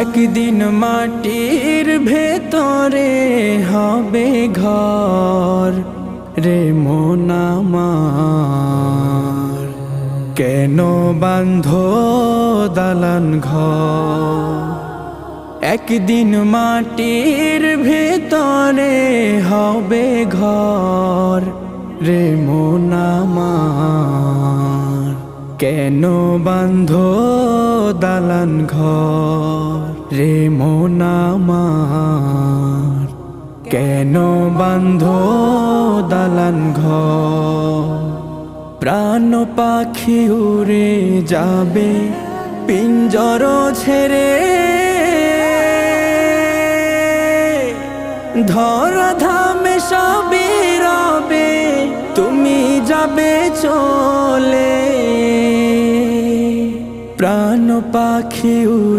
একদিন মাটির ভেতরে হবে ঘর রে মন আমার, কেন বাঁধো দালান ঘর। একদিন মাটির ভেতরে হবে ঘর রে মন আমার, কেন বাঁধো দালান ঘর রে মন আমার, কেন বাঁধো দালান ঘর। প্রাণ পাখি উড়ে যাবে পিঞ্জর ছেড়ে, ধরা ধামে সবই রবে তুমি যাবে চলে। প্রাণ পাখি উড়ে